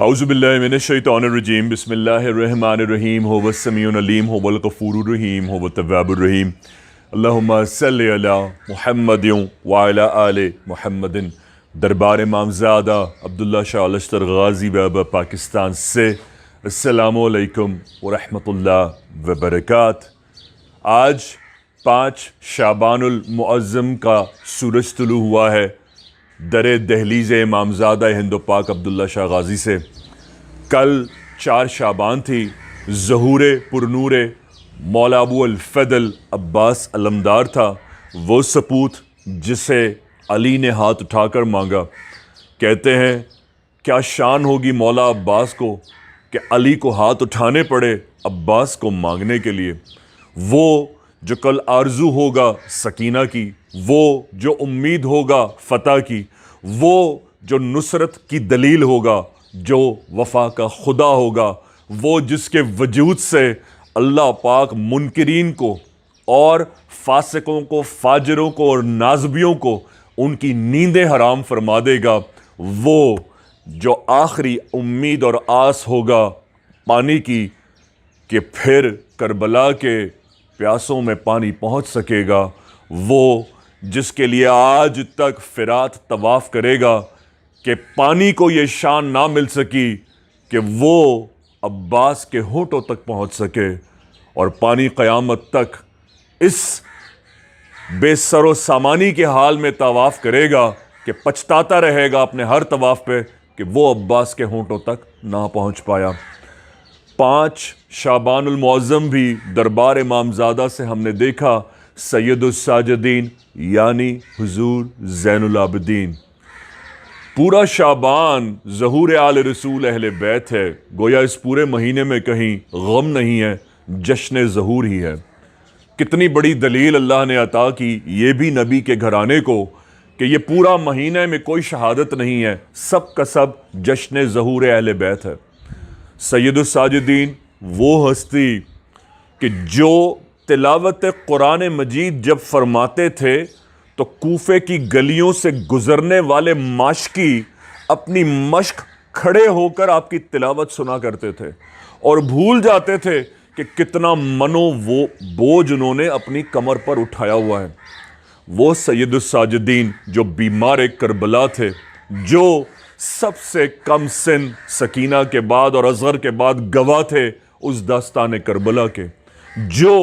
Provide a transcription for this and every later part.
اعوذ باللہ من الشیطان الرجیم بسم اللہ الرحمن الرحیم هو السمیع العلیم هو الغفور الرحیم هو التواب الرحیم اللہم صلی علی محمد وعلی آل محمد۔ دربار امامزادہ عبداللہ شاہ لشتر غازی بابا پاکستان سے السلام علیکم ورحمۃ اللہ وبرکاتہ۔ آج 5 شعبان المعظم کا سورج طلوع ہوا ہے در دہلیز امامزادہ ہند و پاک عبداللہ شاہ غازی سے۔ کل 4 شعبان تھی، ظہور پرنور مولا ابو الفضل عباس علمدار تھا، وہ سپوت جسے علی نے ہاتھ اٹھا کر مانگا۔ کہتے ہیں کیا شان ہوگی مولا عباس کو کہ علی کو ہاتھ اٹھانے پڑے عباس کو مانگنے کے لیے۔ وہ جو کل آرزو ہوگا سکینہ کی، وہ جو امید ہوگا فتح کی، وہ جو نصرت کی دلیل ہوگا، جو وفا کا خدا ہوگا، وہ جس کے وجود سے اللہ پاک منکرین کو اور فاسقوں کو، فاجروں کو اور نازبیوں کو ان کی نیندیں حرام فرما دے گا، وہ جو آخری امید اور آس ہوگا پانی کی کہ پھر کربلا کے پیاسوں میں پانی پہنچ سکے گا، وہ جس کے لیے آج تک فرات طواف کرے گا کہ پانی کو یہ شان نہ مل سکی کہ وہ عباس کے ہونٹوں تک پہنچ سکے، اور پانی قیامت تک اس بے سر و سامانی کے حال میں طواف کرے گا کہ پچھتاتا رہے گا اپنے ہر طواف پہ کہ وہ عباس کے ہونٹوں تک نہ پہنچ پایا۔ 5 شعبان المعظم بھی دربار امامزادہ سے ہم نے دیکھا سید الساجدین یعنی حضور زین العابدین۔ پورا شعبان ظہور آل رسول اہل بیت ہے، گویا اس پورے مہینے میں کہیں غم نہیں ہے، جشن ظہور ہی ہے۔ کتنی بڑی دلیل اللہ نے عطا کی یہ بھی نبی کے گھرانے کو کہ یہ پورا مہینے میں کوئی شہادت نہیں ہے، سب کا سب جشن ظہور اہل بیت ہے۔ سید الساجدین وہ ہستی کہ جو تلاوت قرآن مجید جب فرماتے تھے تو کوفے کی گلیوں سے گزرنے والے ماشکی اپنی مشق کھڑے ہو کر آپ کی تلاوت سنا کرتے تھے اور بھول جاتے تھے کہ کتنا منو وہ بوجھ انہوں نے اپنی کمر پر اٹھایا ہوا ہے۔ وہ سید الساجدین جو بیمار کربلا تھے، جو سب سے کم سن سکینہ کے بعد اور اصغر کے بعد گواہ تھے اس داستان کربلا کے، جو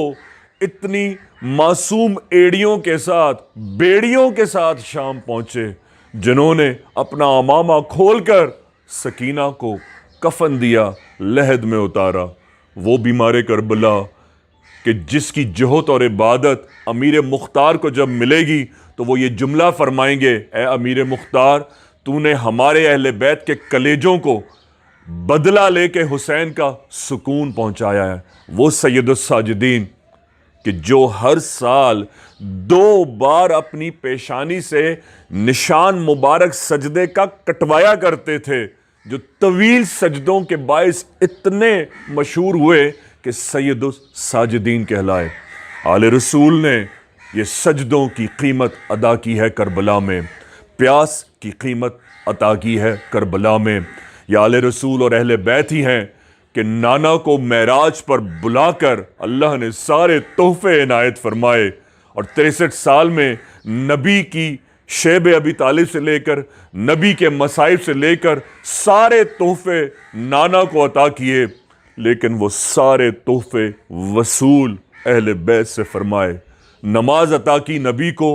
اتنی معصوم ایڑیوں کے ساتھ، بیڑیوں کے ساتھ شام پہنچے، جنہوں نے اپنا عمامہ کھول کر سکینہ کو کفن دیا، لحد میں اتارا۔ وہ بیمار کربلا کہ جس کی جہد اور عبادت امیر مختار کو جب ملے گی تو وہ یہ جملہ فرمائیں گے، اے امیر مختار تو نے ہمارے اہل بیت کے کلیجوں کو بدلہ لے کے حسین کا سکون پہنچایا ہے۔ وہ سید الساجدین کہ جو ہر سال 2 بار اپنی پیشانی سے نشان مبارک سجدے کا کٹوایا کرتے تھے، جو طویل سجدوں کے باعث اتنے مشہور ہوئے کہ سید الساجدین کہلائے۔ آل رسول نے یہ سجدوں کی قیمت ادا کی ہے کربلا میں، پیاس کی قیمت عطا کی ہے کربلا میں۔ یہ آل رسول اور اہل بیت ہی ہیں کہ نانا کو معراج پر بلا کر اللہ نے سارے تحفے عنایت فرمائے، اور 63 سال میں نبی کی شیب ابی طالب سے لے کر نبی کے مصائب سے لے کر سارے تحفے نانا کو عطا کیے، لیکن وہ سارے تحفے وصول اہل بیت سے فرمائے۔ نماز عطا کی نبی کو،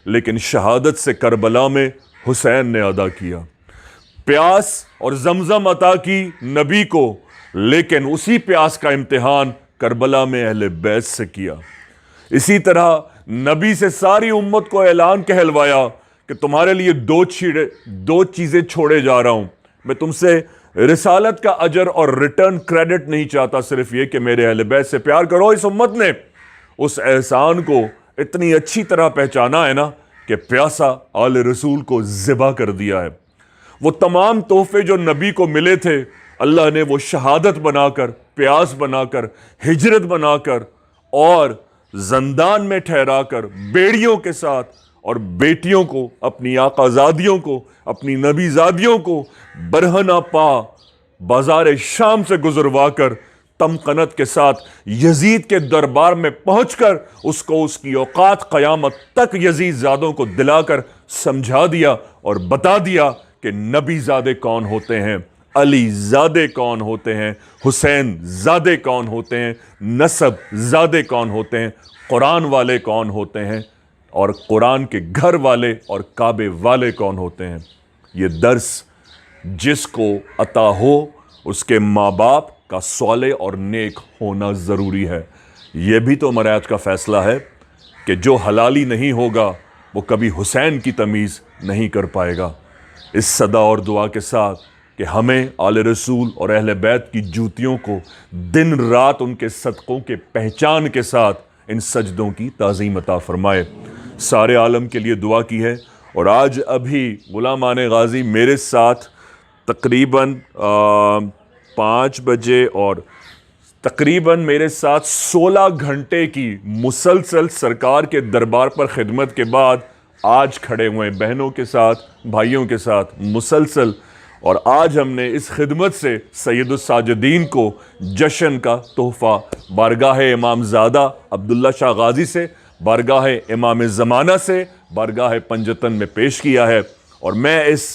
لیکن شہادت سے کربلا میں حسین نے ادا کیا۔ پیاس اور زمزم عطا کی نبی کو، لیکن اسی پیاس کا امتحان کربلا میں اہل بیت سے کیا۔ اسی طرح نبی سے ساری امت کو اعلان کہلوایا کہ تمہارے لیے 2 چیزیں چھوڑے جا رہا ہوں، میں تم سے رسالت کا اجر اور ریٹرن کریڈٹ نہیں چاہتا، صرف یہ کہ میرے اہل بیت سے پیار کرو۔ اس امت نے اس احسان کو اتنی اچھی طرح پہچانا ہے نا کہ پیاسا آل رسول کو ذبح کر دیا ہے۔ وہ تمام تحفے جو نبی کو ملے تھے اللہ نے وہ شہادت بنا کر، پیاس بنا کر، ہجرت بنا کر اور زندان میں ٹھہرا کر بیڑیوں کے ساتھ، اور بیٹیوں کو، اپنی آقا زادیوں کو، اپنی نبی زادیوں کو برہنہ پا بازار شام سے گزروا کر تمکنت کے ساتھ یزید کے دربار میں پہنچ کر اس کو اس کی اوقات قیامت تک یزید زادوں کو دلا کر سمجھا دیا اور بتا دیا کہ نبی زادے کون ہوتے ہیں، علی زادے کون ہوتے ہیں، حسین زادے کون ہوتے ہیں، نسب زادے کون ہوتے ہیں، قرآن والے کون ہوتے ہیں، اور قرآن کے گھر والے اور کعبے والے کون ہوتے ہیں۔ یہ درس جس کو عطا ہو اس کے ماں باپ کا صالح اور نیک ہونا ضروری ہے۔ یہ بھی تو مراد کا فیصلہ ہے کہ جو حلالی نہیں ہوگا وہ کبھی حسین کی تمیز نہیں کر پائے گا۔ اس صدا اور دعا کے ساتھ کہ ہمیں آل رسول اور اہل بیت کی جوتیوں کو دن رات ان کے صدقوں کے پہچان کے ساتھ ان سجدوں کی تعظیم عطا فرمائے۔ سارے عالم کے لیے دعا کی ہے، اور آج ابھی غلامان غازی میرے ساتھ تقریباً 5 بجے اور تقریباً میرے ساتھ 16 گھنٹے کی مسلسل سرکار کے دربار پر خدمت کے بعد آج کھڑے ہوئے ہیں، بہنوں کے ساتھ، بھائیوں کے ساتھ مسلسل، اور آج ہم نے اس خدمت سے سید الساجدین کو جشن کا تحفہ بارگاہ امام زادہ عبداللہ شاہ غازی سے، بارگاہ امام زمانہ سے، بارگاہ پنجتن میں پیش کیا ہے، اور میں اس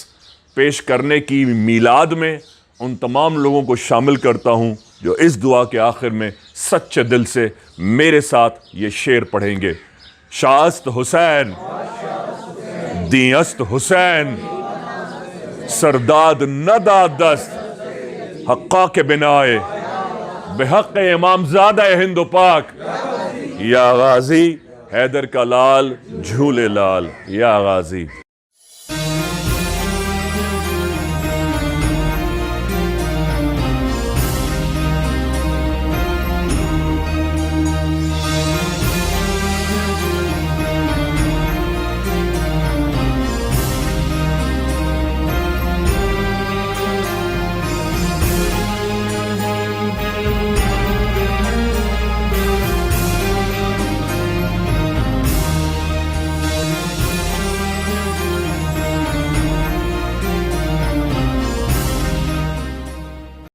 پیش کرنے کی میلاد میں ان تمام لوگوں کو شامل کرتا ہوں جو اس دعا کے آخر میں سچے دل سے میرے ساتھ یہ شعر پڑھیں گے۔ شاست حسین دیں است حسین، سرداد نداد دست حقا کے بنائے، بحق امام زادہ ہند و پاک، یا غازی حیدر کا لال جھولے لال، یا غازی۔